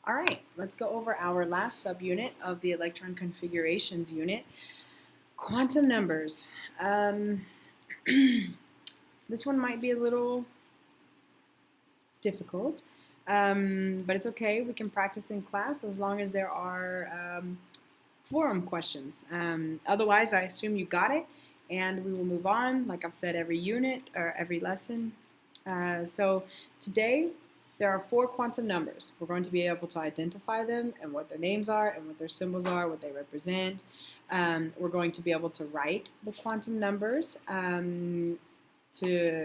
All right, let's go over our last subunit of the electron configurations unit, quantum numbers. This one might be a little difficult, but it's okay. We can practice in class as long as there are forum questions. Otherwise, I assume you got it, and we will move on, like I've said, every unit or every lesson. So today, there are 4 quantum numbers. We're going to be able to identify them and what their names are and what their symbols are, what they represent. We're going to be able to write the quantum numbers to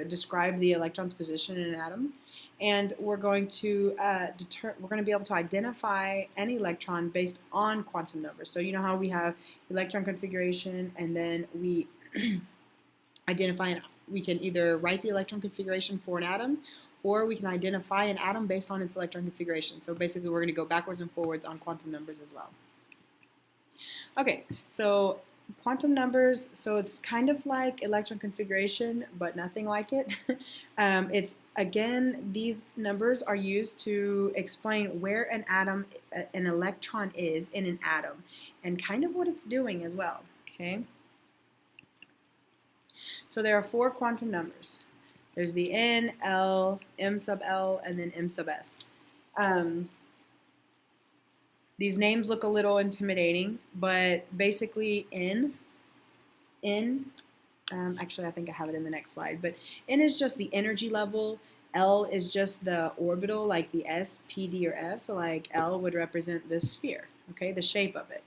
describe the electron's position in an atom. And we're going to be able to identify an electron based on quantum numbers. So you know how we have electron configuration, and then we identify we can either write the electron configuration for an atom, or we can identify an atom based on its electron configuration. So basically we're going to go backwards and forwards on quantum numbers as well. Okay, so quantum numbers, so it's kind of like electron configuration, but nothing like it. Again, these numbers are used to explain where an electron is in an atom, and kind of what it's doing as well, okay? So there are 4 quantum numbers. There's the N, L, M sub L, and then M sub S. These names look a little intimidating, but basically actually I think I have it in the next slide, but N is just the energy level, L is just the orbital, like the S, P, D, or F, so like L would represent this sphere, okay, the shape of it.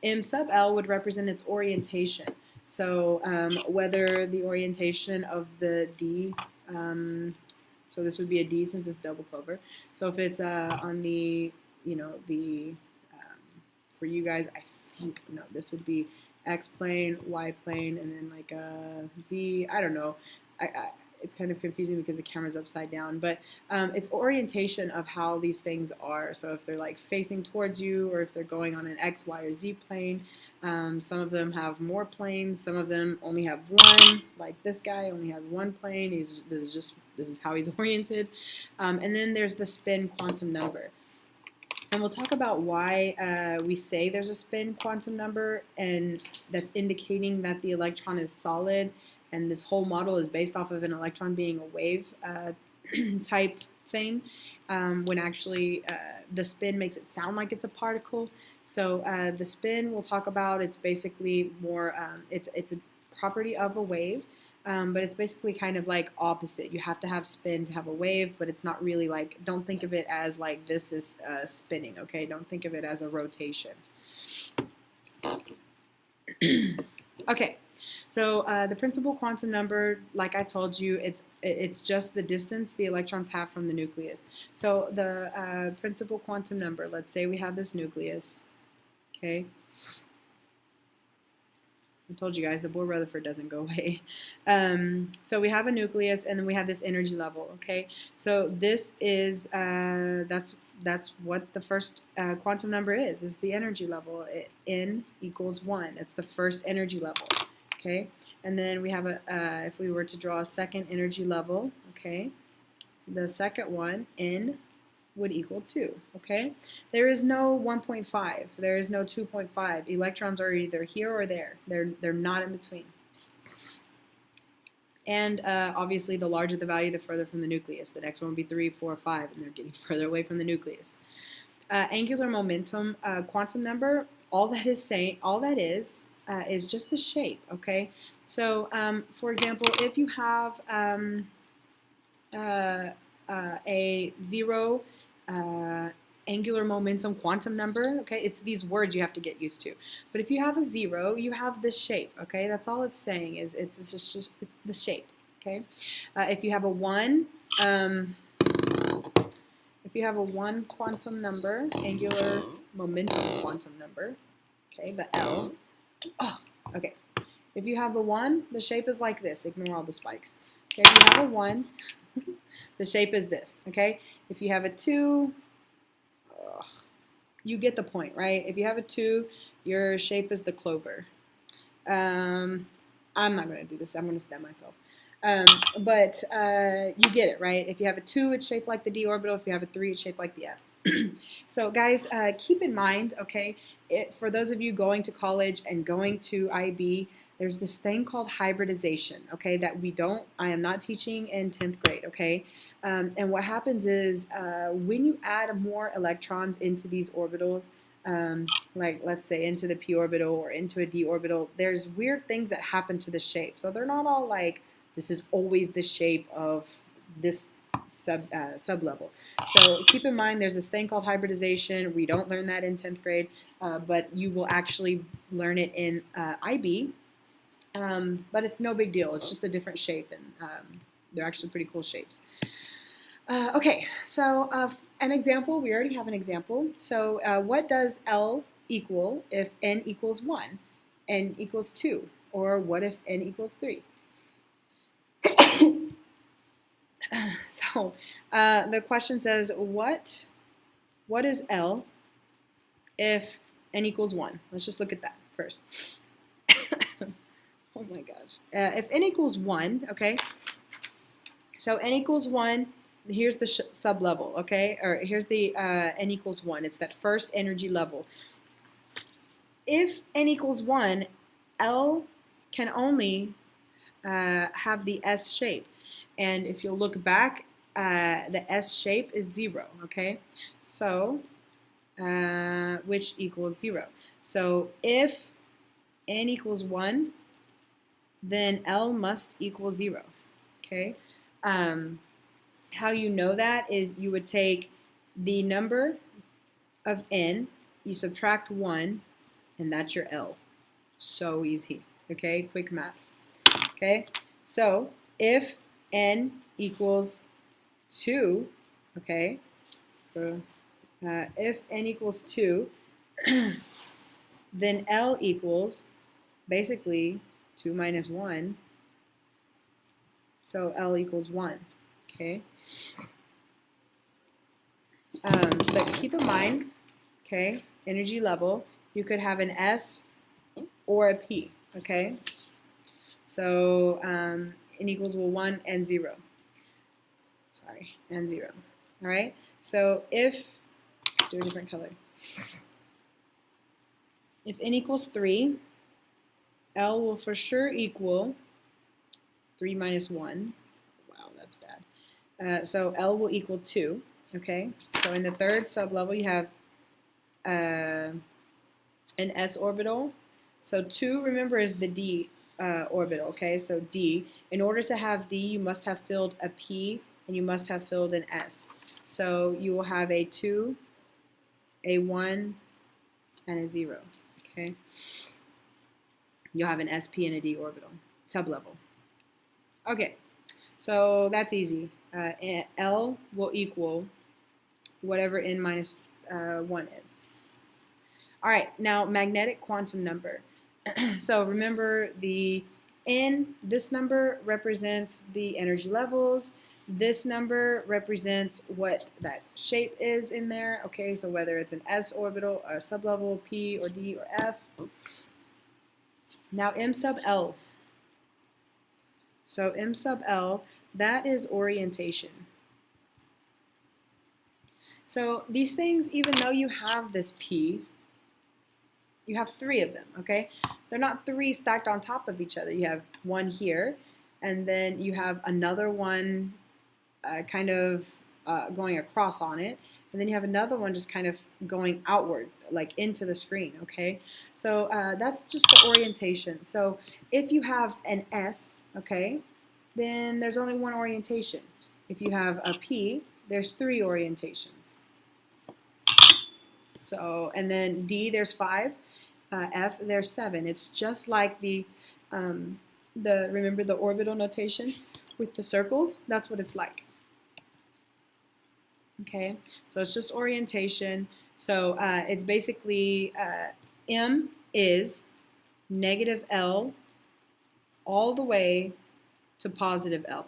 M sub L would represent its orientation. So whether the orientation of the D, so this would be a D since it's double clover. So if it's on the, for you guys, I think, no, this would be X plane, Y plane, and then like a Z, I don't know. It's kind of confusing because the camera's upside down, but it's orientation of how these things are. So if they're like facing towards you, or if they're going on an X, Y, or Z plane. Some of them have more planes, some of them only have one, like this guy only has one plane. This is how he's oriented. And then there's the spin quantum number. And we'll talk about why we say there's a spin quantum number, and that's indicating that the electron is solid, and this whole model is based off of an electron being a wave type thing, when actually the spin makes it sound like it's a particle. So the spin we'll talk about, it's basically more, it's a property of a wave, but it's basically kind of like opposite. You have to have spin to have a wave, but it's not really like, don't think of it as like this is spinning, okay? Don't think of it as a rotation. Okay. So the principal quantum number, like I told you, it's just the distance the electrons have from the nucleus. So the principal quantum number, let's say we have this nucleus, okay? I told you guys the Bohr Rutherford doesn't go away. So we have a nucleus, and then we have this energy level, okay? So this is, that's what the first quantum number is the energy level. N equals 1. It's the first energy level. Okay, and then we have if we were to draw a second energy level, okay, the second one, N, would equal 2, okay? There is no 1.5, there is no 2.5. Electrons are either here or there. They're not in between. And obviously, the larger the value, the further from the nucleus. The next one would be 3, 4, 5, and they're getting further away from the nucleus. Angular momentum quantum number, all that is just the shape, okay? So, for example, if you have a 0 angular momentum quantum number, okay, it's these words you have to get used to. But if you have a 0, you have this shape, okay? That's all it's saying, is it's the shape, okay? If you have a 1, quantum number, angular momentum quantum number, okay, the L. Oh, okay. If you have the 1, the shape is like this. Ignore all the spikes. Okay, if you have a 1, the shape is this. Okay. If you have a 2, you get the point, right? If you have a 2, your shape is the clover. I'm not going to do this. I'm going to stab myself. But you get it, right? If you have a 2, it's shaped like the d orbital. If you have a 3, it's shaped like the f. So guys, keep in mind, okay, for those of you going to college and going to IB, there's this thing called hybridization, okay, that I am not teaching in 10th grade, okay? And what happens is when you add more electrons into these orbitals, like let's say into the p orbital or into a d orbital, there's weird things that happen to the shape. So they're not all like, this is always the shape of this sub-level. So keep in mind there's this thing called hybridization. We don't learn that in 10th grade, but you will actually learn it in IB. But it's no big deal. It's just a different shape, and they're actually pretty cool shapes. Okay, so an example, we already have an example. So what does L equal if n equals 1, n equals 2, or what if n equals 3? So the question says, what is L if n equals 1? Let's just look at that first. Oh my gosh. If n equals 1, okay, so n equals 1, here's the sub-level, okay, or here's the n equals 1. It's that first energy level. If n equals 1, L can only have the S shape. And if you'll look back, the S shape is 0, okay? So, which equals 0. So if n equals 1, then L must equal 0, okay? How you know that is you would take the number of n, you subtract 1, and that's your L. So easy, okay? Quick maths, okay? So if n equals 2, okay, so if n equals 2, then L equals basically 2 minus 1, so L equals 1, okay? But keep in mind, okay, energy level, you could have an S or a P, okay? So n equals 1 and 0. Sorry, and 0. All right? So if, do a different color. If n equals 3, L will for sure equal 3 minus 1. Wow, that's bad. So L will equal 2. Okay? So in the third sublevel, you have an S orbital. So 2, remember, is the D orbital. Okay? So D. In order to have D, you must have filled a P, and you must have filled an S. So you will have a 2, a 1, and a 0. Okay? You'll have an SP and a D orbital, sublevel. Okay, so that's easy. L will equal whatever n minus 1 is. All right, now magnetic quantum number. So remember the n, this number represents the energy levels. This number represents what that shape is in there. Okay, so whether it's an S orbital, or sublevel, P or D or F. Now M sub L. So M sub L, that is orientation. So these things, even though you have this P, you have 3 of them, okay? They're not 3 stacked on top of each other. You have one here, and then you have another one kind of going across on it, and then you have another one just kind of going outwards, like into the screen, okay? So that's just the orientation. So if you have an S, okay, then there's only one orientation. If you have a P, there's 3 orientations. So, and then D, there's 5. F, there's 7. It's just like the remember the orbital notation with the circles? That's what it's like. Okay, so it's just orientation. So it's basically M is negative L all the way to positive L.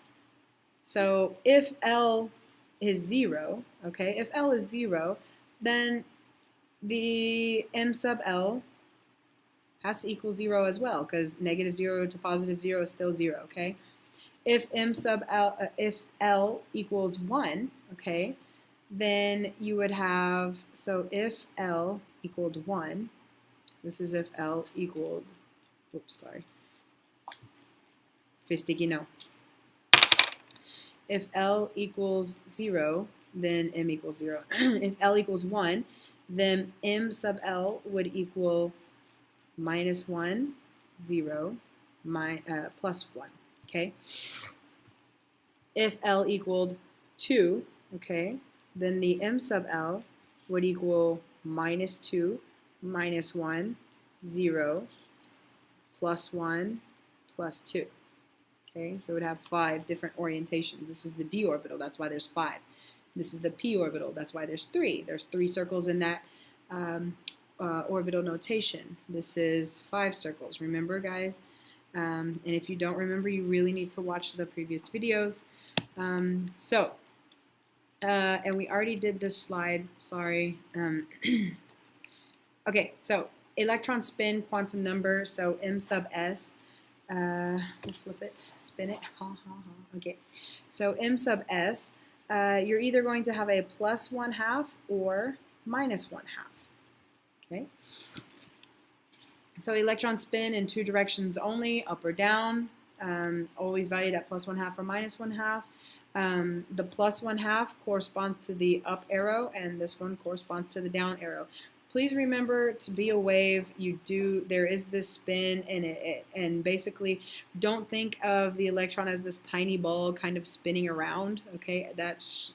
So if L is 0, okay, if L is 0, then the M sub L has to equal 0 as well, because negative 0 to positive 0 is still 0, okay? If M sub L, if L equals 1, okay, then you would have, so if L equaled 1, this is if L equaled, oops, sorry, sticky no. If L equals 0, then M equals 0. If L equals 1, then M sub L would equal minus 1, 0, plus 1, okay? If L equaled 2, okay, then the M sub L would equal minus 2, minus 1, 0, plus 1, plus 2. Okay, so it would have 5 different orientations. This is the d orbital, that's why there's 5. This is the p orbital, that's why there's 3. There's 3 circles in that orbital notation. This is 5 circles, remember guys? And if you don't remember, you really need to watch the previous videos. And we already did this slide, sorry. Okay, so electron spin quantum number, so m sub s. We'll flip it, spin it, ha ha ha. Okay, so m sub s, you're either going to have a plus 1/2 or minus 1/2. Okay, so electron spin in 2 directions only, up or down, always valued at plus 1/2 or minus 1/2. The plus 1/2 corresponds to the up arrow, and this one corresponds to the down arrow. Please remember, to be a wave, there is this spin in it, and basically don't think of the electron as this tiny ball kind of spinning around, okay? That's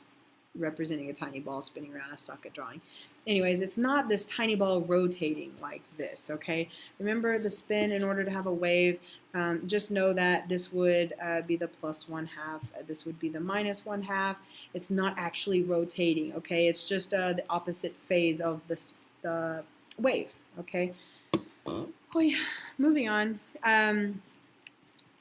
representing a tiny ball spinning around. I suck at drawing. Anyways, it's not this tiny ball rotating like this, okay? Remember the spin, in order to have a wave, just know that this would be the plus 1/2, this would be the minus 1/2. It's not actually rotating, okay? It's just the opposite phase of the wave, okay? Oh yeah, moving on.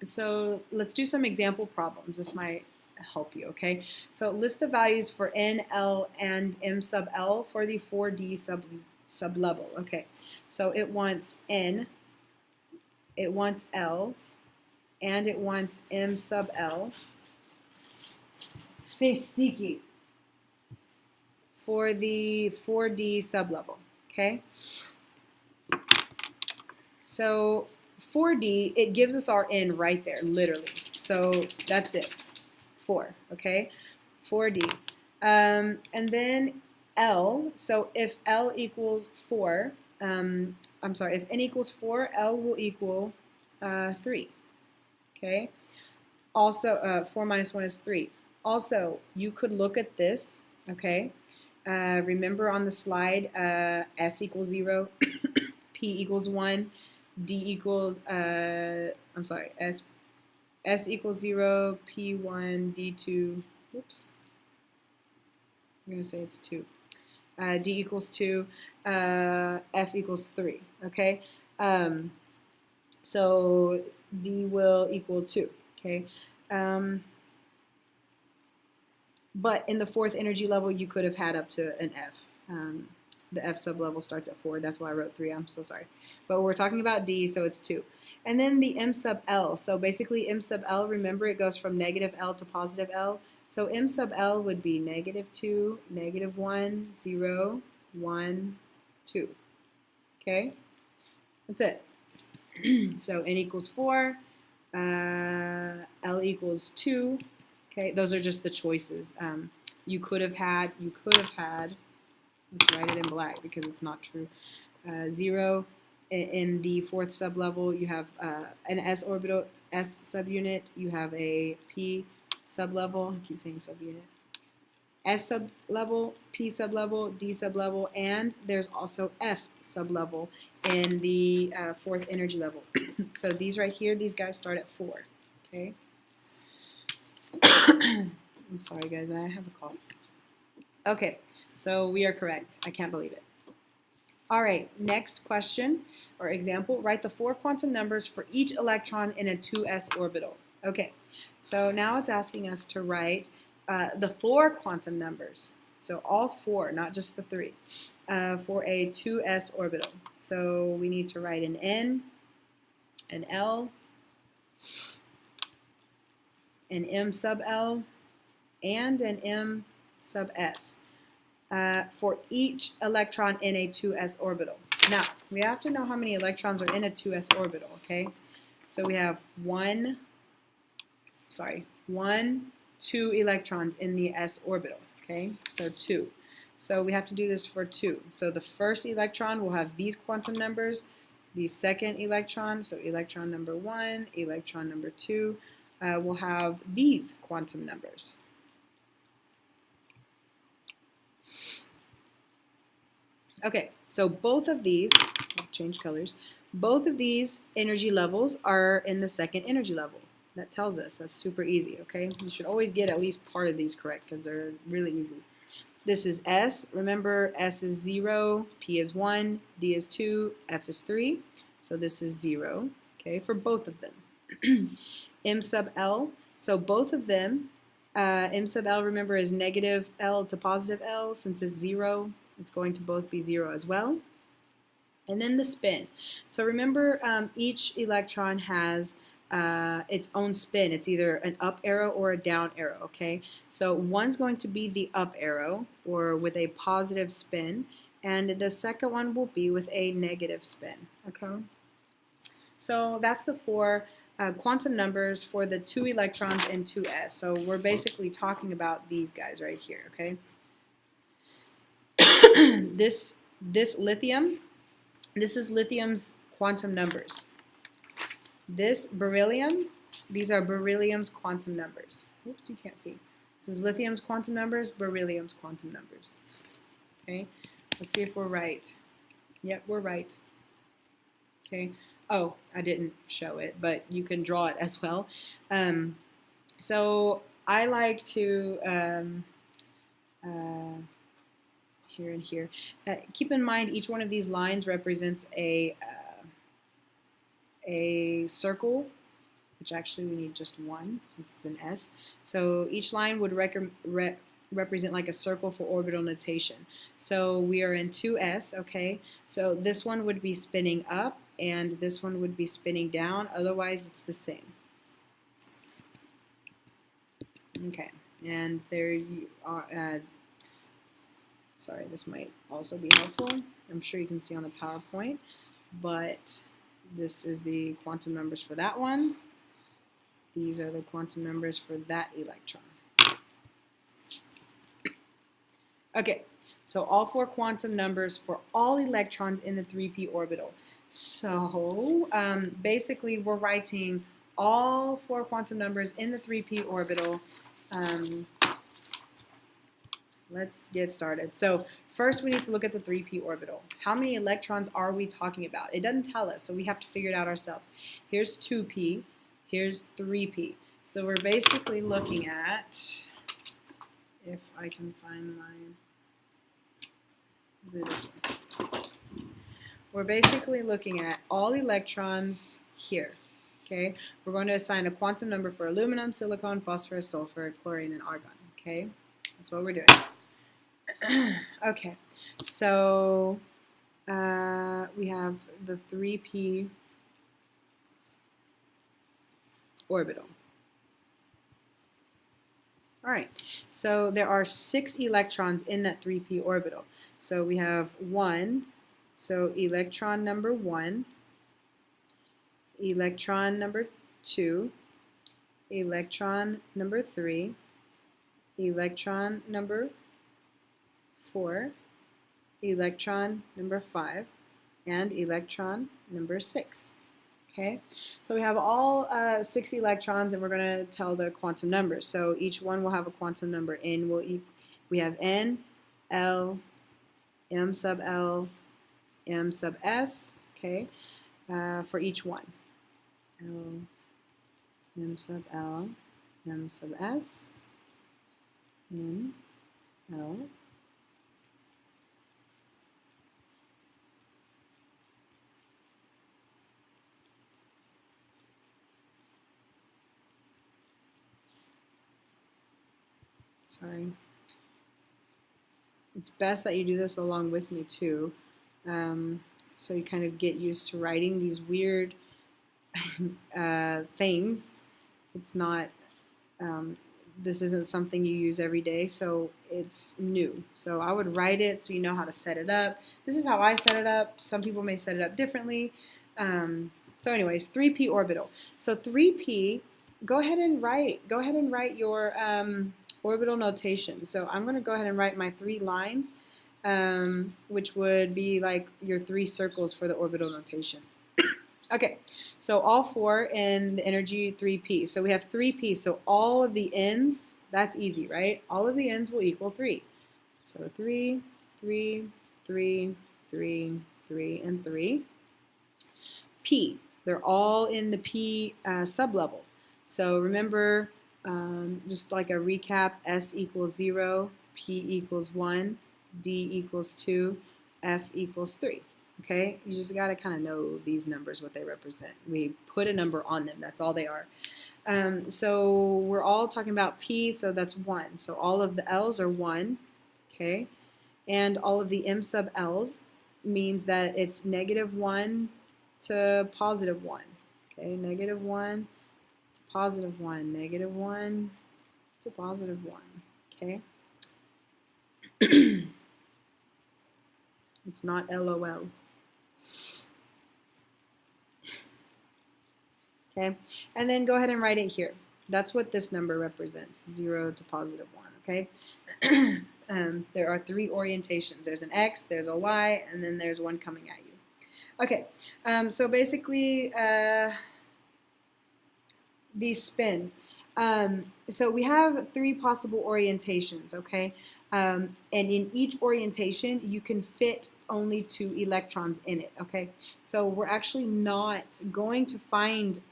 So let's do some example problems. This might help you, okay? So list the values for N, L, and M sub L for the 4D sub level. Okay, so it wants N, it wants L, and it wants M sub L. Face sneaky. For the 4D sublevel, okay? So 4D, it gives us our N right there, literally. So that's it, 4, okay? 4D. And then L, so if L equals 4, I'm sorry, if N equals 4, L will equal 3, okay? Also, 4 minus 1 is 3. Also, you could look at this, okay? Remember on the slide, S equals 0, P equals 1, D equals, I'm sorry, S equals 0, P1, D2, oops, I'm going to say it's 2. D equals 2, F equals 3, okay? So D will equal 2, okay? But in the 4th energy level, you could have had up to an F. The F sublevel starts at 4. That's why I wrote 3. I'm so sorry. But we're talking about D, so it's 2. And then the M sub L. So basically M sub L, remember it goes from negative L to positive L. So M sub L would be negative 2, negative 1, 0, 1, 2. Okay? That's it. So N equals 4. L equals 2. Okay, those are just the choices. You could have had, let's write it in black because it's not true. 0 in the 4th sublevel, you have an S orbital, S subunit, you have a P sublevel, I keep saying subunit, S sublevel, P sublevel, D sublevel, and there's also F sublevel in the 4th energy level. So these right here, these guys start at 4, okay? I'm sorry guys, I have a cough. Okay, so we are correct. I can't believe it. All right, next question or example. Write the 4 quantum numbers for each electron in a 2s orbital. Okay, so now it's asking us to write the 4 quantum numbers. So all 4, not just the 3, for a 2s orbital. So we need to write an N, an L, an M sub L, and an M sub S. for each electron in a 2s orbital. Now, we have to know how many electrons are in a 2s orbital, okay? So we have 2 electrons in the s orbital, okay? So 2. So we have to do this for 2. So the first electron will have these quantum numbers. The second electron, so electron number 1, electron number 2, will have these quantum numbers. Okay, so both of these, I'll change colors, both of these energy levels are in the second energy level. That tells us, that's super easy, okay? You should always get at least part of these correct because they're really easy. This is S. Remember, S is 0, P is 1, D is 2, F is 3. So this is 0, okay, for both of them. M sub L, so both of them, M sub L, remember, is negative L to positive L. Since it's 0, it's going to both be 0 as well. And then the spin. So remember, each electron has its own spin. It's either an up arrow or a down arrow, okay? So one's going to be the up arrow, or with a positive spin, and the second one will be with a negative spin, okay? So that's the 4 quantum numbers for the 2 electrons in 2s. So we're basically talking about these guys right here, okay? This lithium, this is lithium's quantum numbers. This beryllium, these are beryllium's quantum numbers. Oops, you can't see. This is lithium's quantum numbers, beryllium's quantum numbers. Okay, let's see if we're right. Yep, we're right. Okay. Oh, I didn't show it, but you can draw it as well. So I like to here and here. Keep in mind, each one of these lines represents a circle, which actually we need just one since it's an S. So each line would represent like a circle for orbital notation. So we are in 2s, okay? So this one would be spinning up and this one would be spinning down. Otherwise, it's the same. Okay, and there you are. Sorry, this might also be helpful. I'm sure you can see on the PowerPoint, but this is the quantum numbers for that one. These are the quantum numbers for that electron. Okay, so all 4 quantum numbers for all electrons in the 3p orbital. So basically we're writing all 4 quantum numbers in the 3p orbital. Let's get started. So first we need to look at the 3p orbital. How many electrons are we talking about? It doesn't tell us, so we have to figure it out ourselves. Here's 2p, here's 3p. So we're basically looking at, if I can find my, do this one. We're basically looking at all electrons here. Okay, we're going to assign a quantum number for aluminum, silicon, phosphorus, sulfur, chlorine, and argon. Okay, that's what we're doing. Okay, so we have the 3p orbital. All right, so there are 6 electrons in that 3p orbital. So we have 1, so electron number 1, electron number 2, electron number 3, electron number 4, electron number 5, and electron number 6. Okay, so we have all 6 electrons, and we're going to tell the quantum numbers. So each one will have a quantum number. We have N, L, M sub L, M sub S. Okay, for each one. L, M sub L, M sub S, N, L, sorry. It's best that you do this along with me too, so you kind of get used to writing these weird things. It's not this isn't something you use every day, so it's new. So I would write it so you know how to set it up. This is how I set it up. Some people may set it up differently. So anyways, 3p orbital. So 3p, go ahead and write your orbital notation. So I'm going to go ahead and write my 3 lines, which would be like your 3 circles for the orbital notation. Okay, so all 4 in the energy 3p. So we have 3p, so all of the ends, that's easy, right? All of the ends will equal 3. So 3, 3, 3, 3, 3, and 3. P, they're all in the P sublevel. So remember, just like a recap, S equals 0, P equals 1, D equals 2, F equals 3. Okay, you just got to kind of know these numbers, what they represent. We put a number on them, that's all they are. So we're all talking about P, so that's 1. So all of the L's are 1, okay? And all of the M sub L's means that it's -1 to +1. Okay, -1 to +1, -1 to +1. Okay. It's not LOL. Okay, and then go ahead and write it here. That's what this number represents, 0 to +1. Okay. There are 3 orientations. There's an X, there's a Y, and then there's one coming at you. Okay, so basically these spins. So we have 3 possible orientations, okay? And in each orientation, you can fit only 2 electrons in it, okay? So we're actually not going to find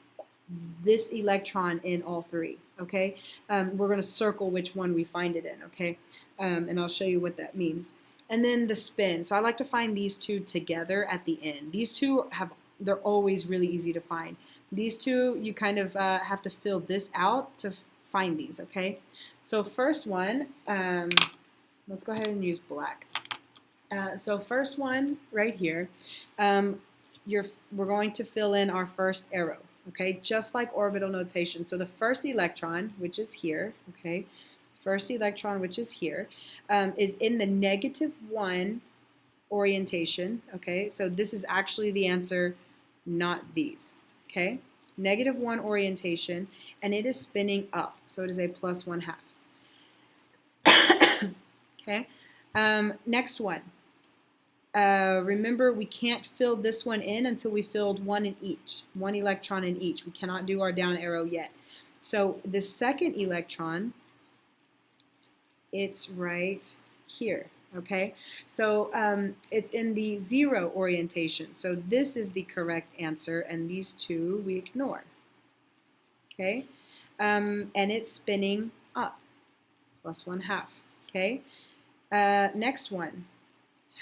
this electron in all 3, okay? We're going to circle which one we find it in, okay? And I'll show you what that means. And then the spin. So I like to find these 2 together at the end. These 2 they're always really easy to find. These 2, you kind of have to fill this out to find these, okay? So first one, let's go ahead and use black. So first one right here, we're going to fill in our first arrow, okay? Just like orbital notation. So the first electron, which is here, okay? First electron, which is here, is in the -1 orientation, okay? So this is actually the answer, not these, okay? -1 orientation, and it is spinning up, so it is a +1/2. Okay, next one. Remember, we can't fill this one in until we filled one electron in each. We cannot do our down arrow yet. So the second electron, it's right here, okay? So it's in the 0 orientation. So this is the correct answer, and these 2 we ignore, okay? And it's spinning up, +1/2, okay? Next one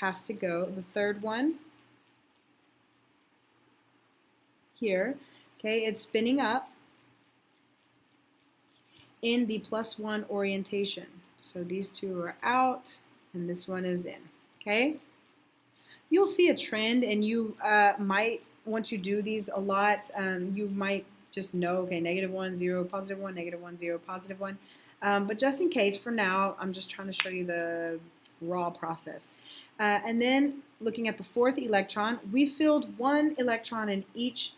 has to go, the third one here, okay? It's spinning up in the +1 orientation. So these 2 are out, and this one is in, okay? You'll see a trend, and you might, once you do these a lot, you might just know, okay, -1, 0, +1, -1, 0, +1. But just in case, for now, I'm just trying to show you the raw process. And then looking at the 4th electron, we filled 1 electron in each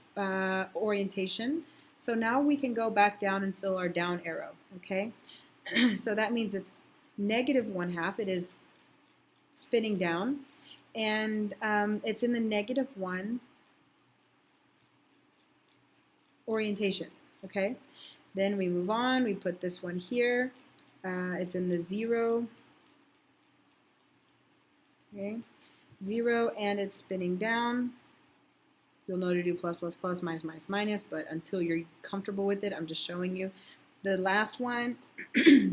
orientation. So now we can go back down and fill our down arrow, okay? So that means it's -1/2. It is spinning down, and it's in the -1 orientation, okay? Then we move on. We put this one here. It's in the 0, okay? 0, and it's spinning down. You'll know to do plus, plus, plus, minus, minus, minus, but until you're comfortable with it, I'm just showing you. The last one,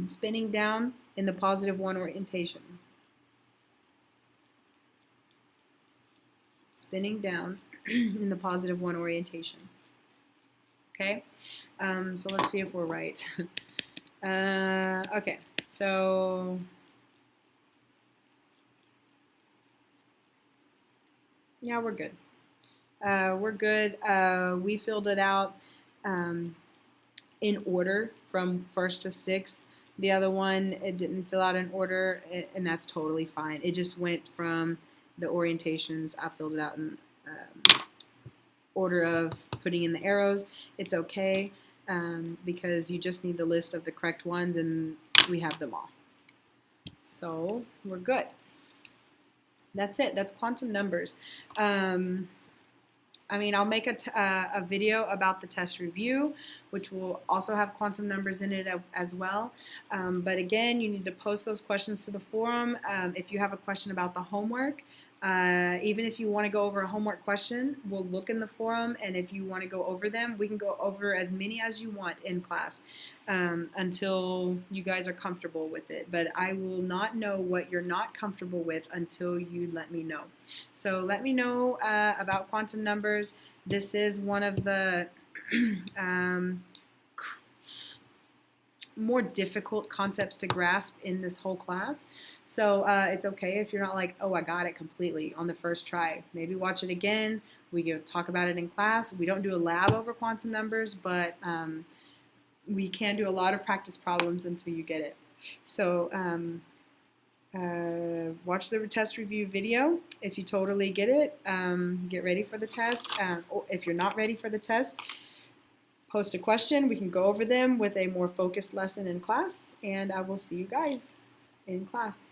spinning down in the +1 orientation. Spinning down in the +1 orientation. Okay, so let's see if we're right. Okay, so yeah, we're good. We're good. We filled it out. in order from first to sixth. The other one, it didn't fill out in order, and that's totally fine. It just went from the orientations. I filled it out in order of putting in the arrows. It's okay because you just need the list of the correct ones, and we have them all. So we're good. That's it. That's quantum numbers. I mean, I'll make a video about the test review, which will also have quantum numbers in it as well. But again, you need to post those questions to the forum. If you have a question about the homework, even if you want to go over a homework question, we'll look in the forum, and if you want to go over them, we can go over as many as you want in class until you guys are comfortable with it. But I will not know what you're not comfortable with until you let me know. So let me know about quantum numbers. This is one of the more difficult concepts to grasp in this whole class. So it's okay if you're not like, oh, I got it completely on the first try. Maybe watch it again. We can talk about it in class. We don't do a lab over quantum numbers, but we can do a lot of practice problems until you get it. So watch the test review video. If you totally get it, get ready for the test. Or if you're not ready for the test, post a question. We can go over them with a more focused lesson in class, and I will see you guys in class.